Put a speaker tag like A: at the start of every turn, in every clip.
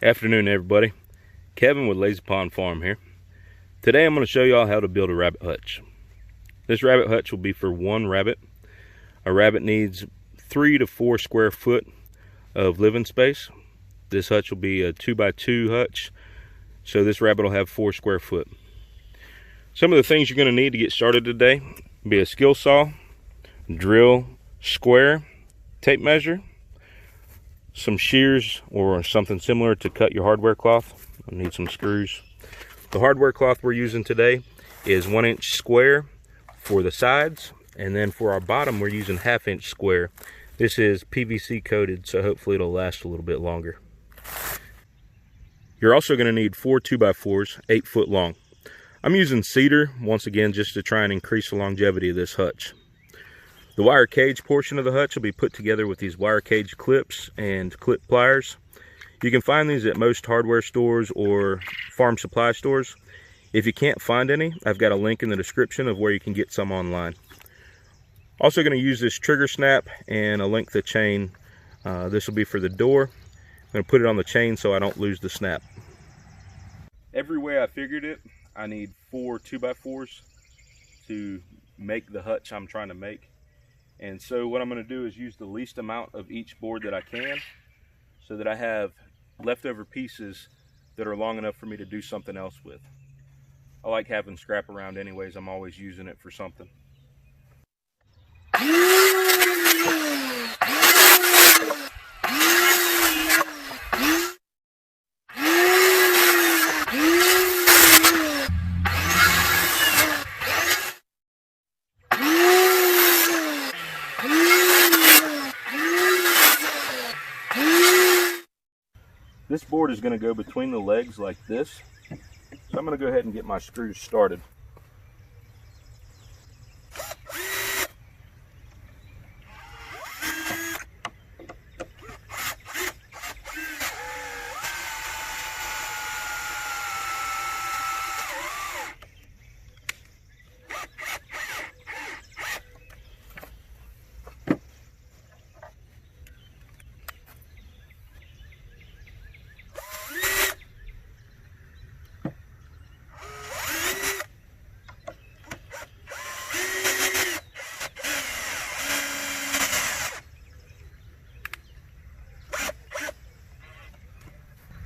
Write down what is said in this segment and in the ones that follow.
A: Afternoon, everybody. Kevin with lazypondfarm here. Today I'm going to show you all how to build a rabbit hutch. This rabbit hutch will be for one rabbit. A rabbit needs 3 to 4 square foot of living space. This hutch will be a 2x2 hutch, so this rabbit will have 4 square foot. Some of the things you're going to need to get started today will be a skill saw, drill, square, tape measure, some shears or something similar to cut your hardware cloth. I need some screws. The hardware cloth we're using today is 1 inch square for the sides, and then for our bottom we're using 1/2 inch square. This is PVC coated, so hopefully it'll last a little bit longer. You're also going to need 4 2x4s, 8 foot long. I'm using cedar once again just to try and increase the longevity of this hutch. The wire cage portion of the hutch will be put together with these wire cage clips and clip pliers. You can find these at most hardware stores or farm supply stores. If you can't find any, I've got a link in the description of where you can get some online. Also going to use this trigger snap and a length of chain. This will be for the door. I'm going to put it on the chain so I don't lose the snap. Every way I figured it, I need 4 2x4s to make the hutch I'm trying to make. And so what I'm going to do is use the least amount of each board that I can, so that I have leftover pieces that are long enough for me to do something else with. I like having scrap around anyways. I'm always using it for something. This board is going to go between the legs like this. So I'm going to go ahead and get my screws started.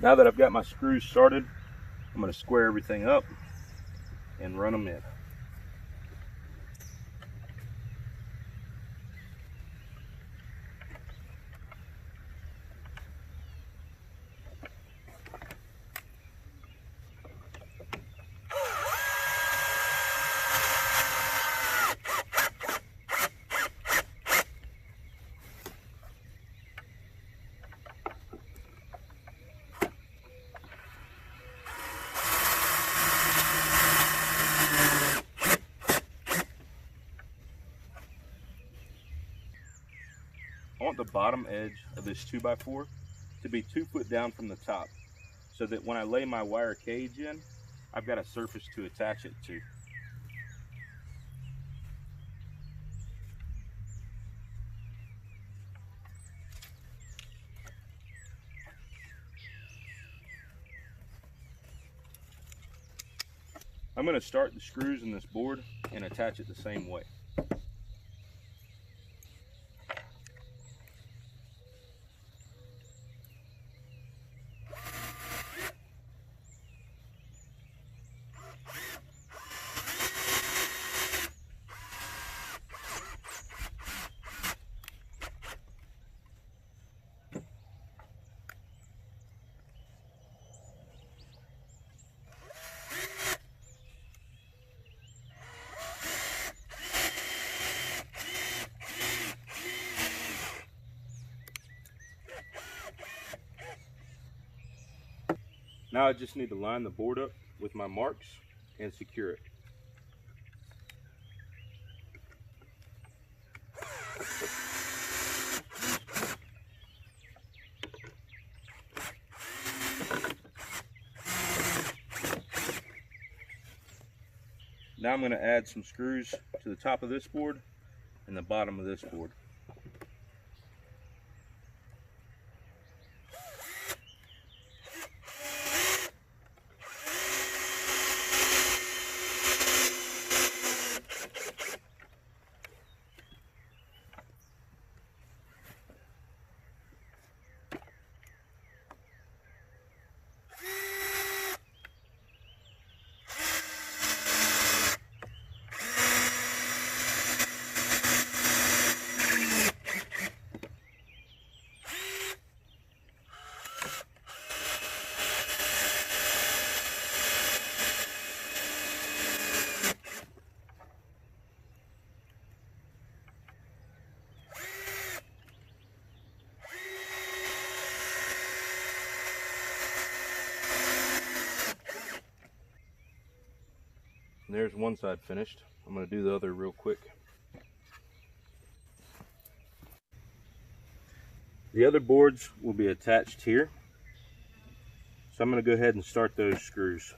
A: Now that I've got my screws started, I'm going to square everything up and run them in. I want the bottom edge of this 2x4 to be 2 foot down from the top, so that when I lay my wire cage in, I've got a surface to attach it to. I'm going to start the screws in this board and attach it the same way. Now I just need to line the board up with my marks and secure it. Now I'm going to add some screws to the top of this board and the bottom of this board. And there's one side finished. I'm going to do the other real quick. The other boards will be attached here. So I'm going to go ahead and start those screws.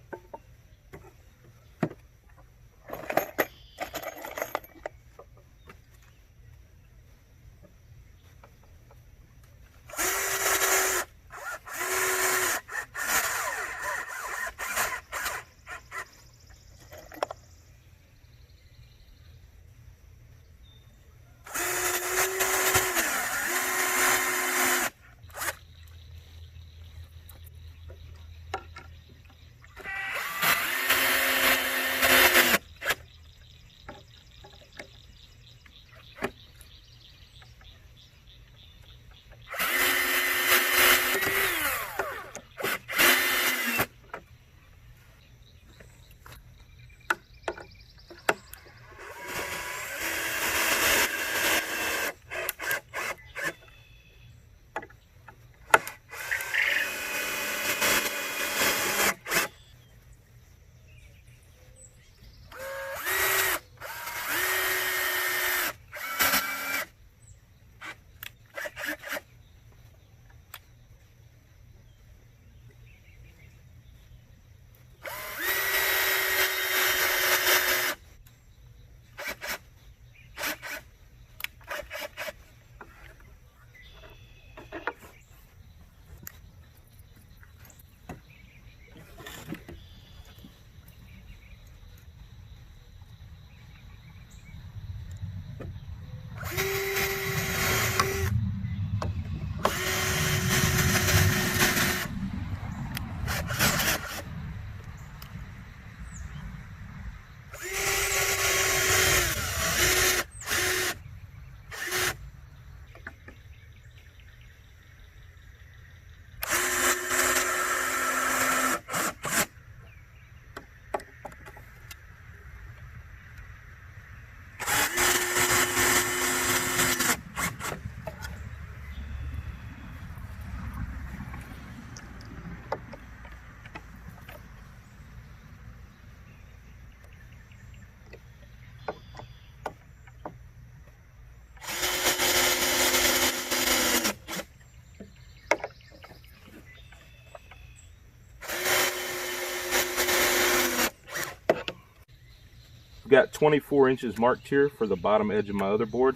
A: Got 24 inches marked here for the bottom edge of my other board,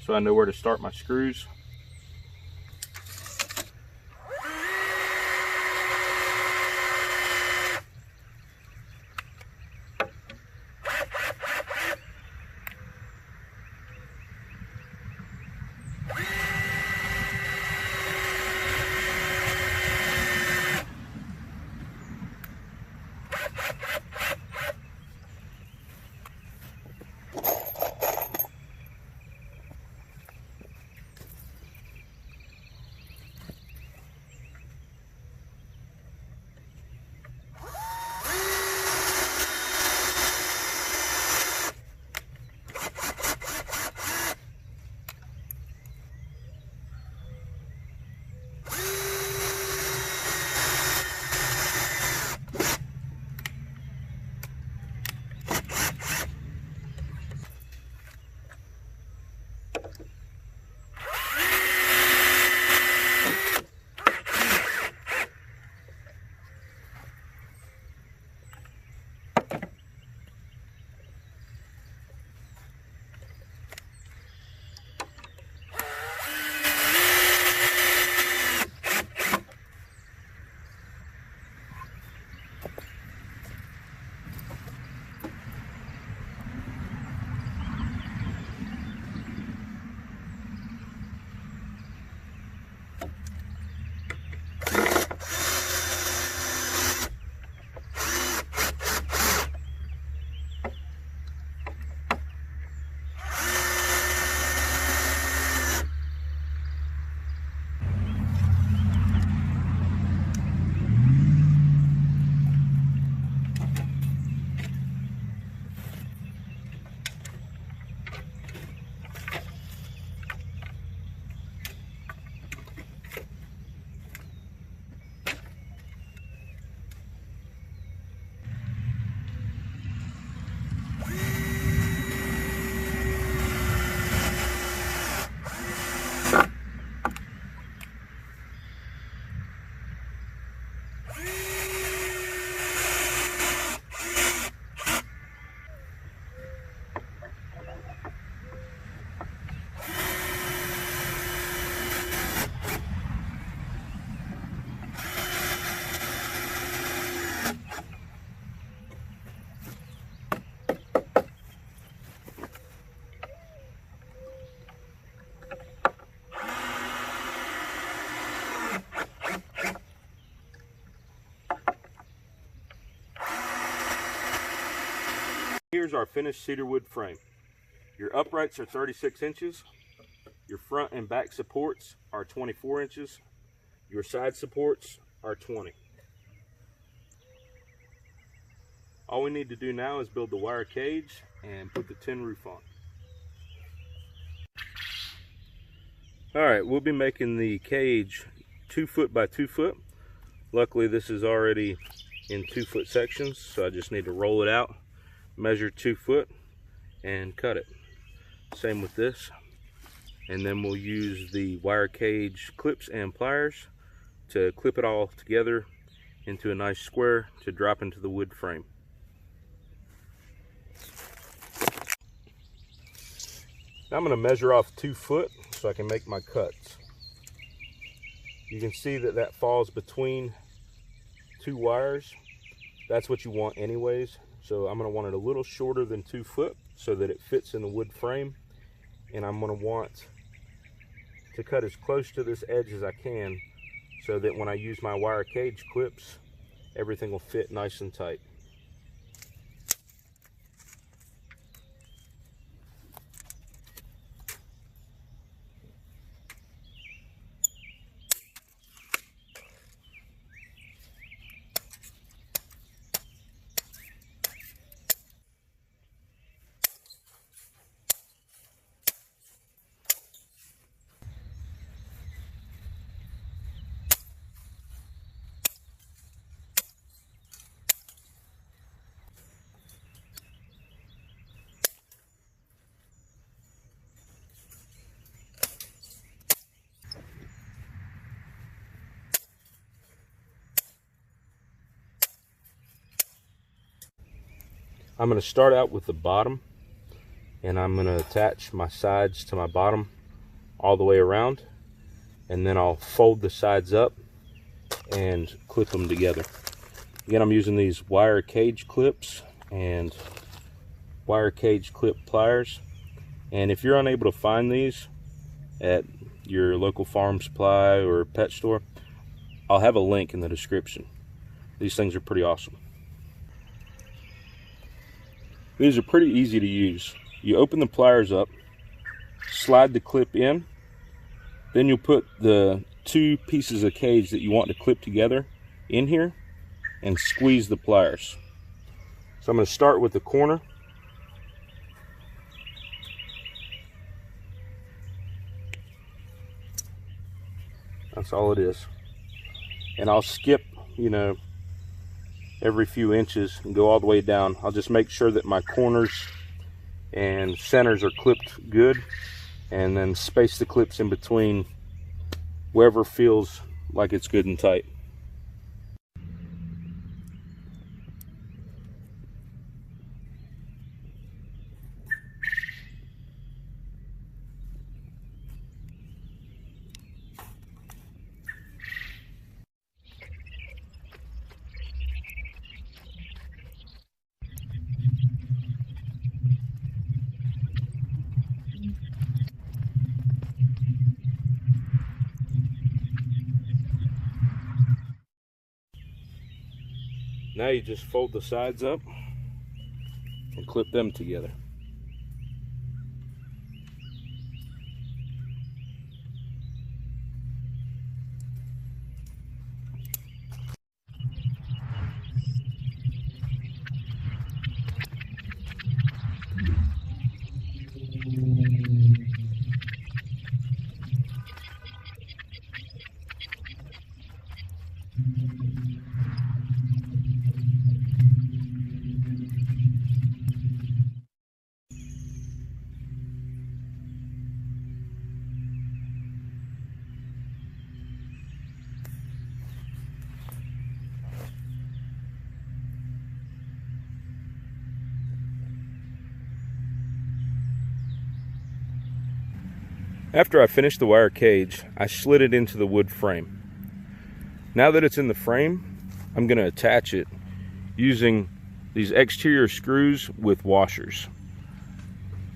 A: so I know where to start my screws. Here's our finished cedar wood frame. Your uprights are 36 inches. Your front and back supports are 24 inches. Your side supports are 20. All we need to do now is build the wire cage and put the tin roof on. Alright, we'll be making the cage 2 foot by 2 foot. Luckily this is already in 2 foot sections, so I just need to roll it out, measure 2 foot, and cut it. Same with this. And then we'll use the wire cage clips and pliers to clip it all together into a nice square to drop into the wood frame. Now I'm going to measure off 2 foot so I can make my cuts. You can see that that falls between 2 wires. That's what you want anyways. So I'm going to want it a little shorter than 2 foot so that it fits in the wood frame. And I'm going to want to cut as close to this edge as I can so that when I use my wire cage clips, everything will fit nice and tight. I'm going to start out with the bottom, and I'm going to attach my sides to my bottom all the way around, and then I'll fold the sides up and clip them together. Again, I'm using these wire cage clips and wire cage clip pliers, and if you're unable to find these at your local farm supply or pet store, I'll have a link in the description. These things are pretty awesome. These are pretty easy to use. You open the pliers up, slide the clip in, then you'll put the 2 pieces of cage that you want to clip together in here and squeeze the pliers. So I'm going to start with the corner. That's all it is. And I'll skip, every few inches and go all the way down. I'll just make sure that my corners and centers are clipped good, and then space the clips in between wherever feels like it's good and tight. Now you just fold the sides up and clip them together. After I finished the wire cage, I slid it into the wood frame. Now that it's in the frame, I'm going to attach it using these exterior screws with washers.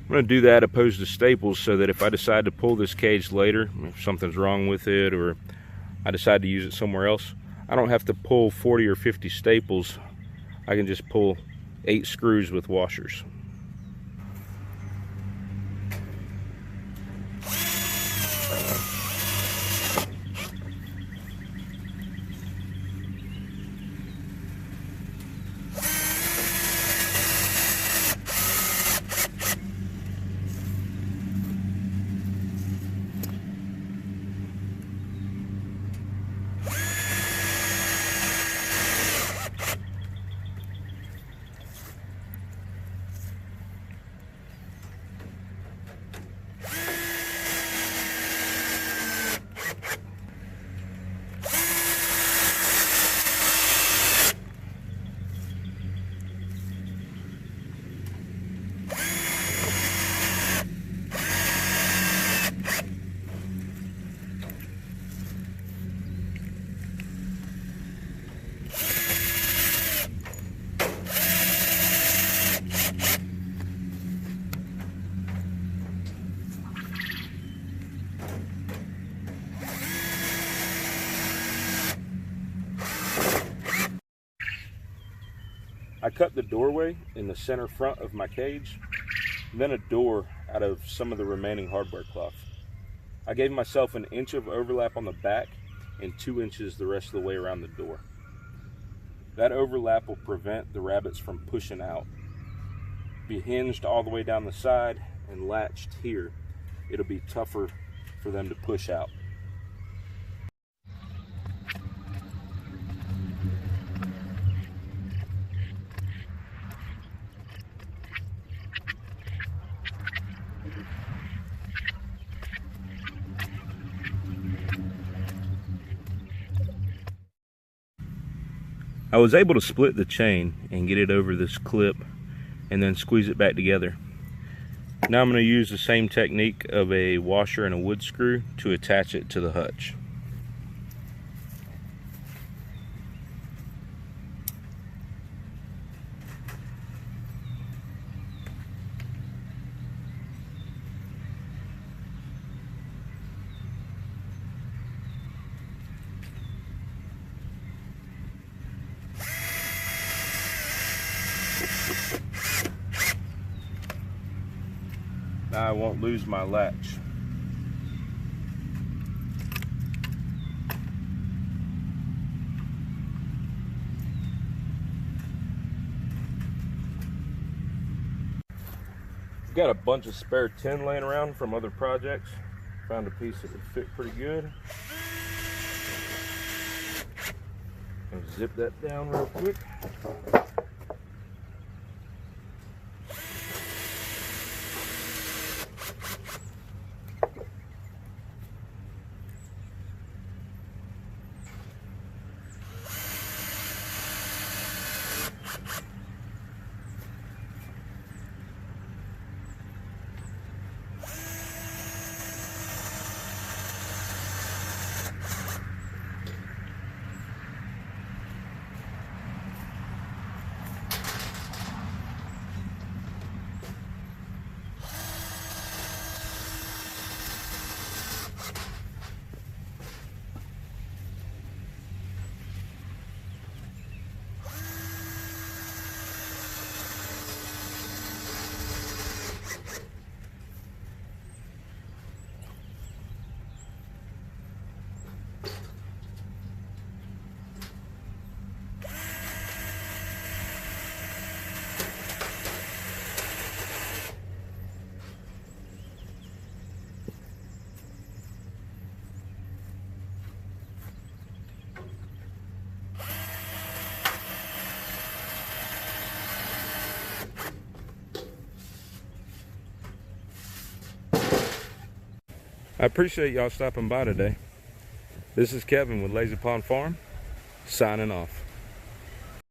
A: I'm going to do that opposed to staples so that if I decide to pull this cage later, if something's wrong with it or I decide to use it somewhere else, I don't have to pull 40 or 50 staples. I can just pull 8 screws with washers. I cut the doorway in the center front of my cage, then a door out of some of the remaining hardware cloth. I gave myself an inch of overlap on the back and 2 inches the rest of the way around the door. That overlap will prevent the rabbits from pushing out. Be hinged all the way down the side and latched here. It'll be tougher for them to push out. I was able to split the chain and get it over this clip and then squeeze it back together. Now I'm going to use the same technique of a washer and a wood screw to attach it to the hutch. Now I won't lose my latch. Got a bunch of spare tin laying around from other projects. Found a piece that would fit pretty good. I'll zip that down real quick. I appreciate y'all stopping by today. This is Kevin with Lazy Pond Farm, signing off.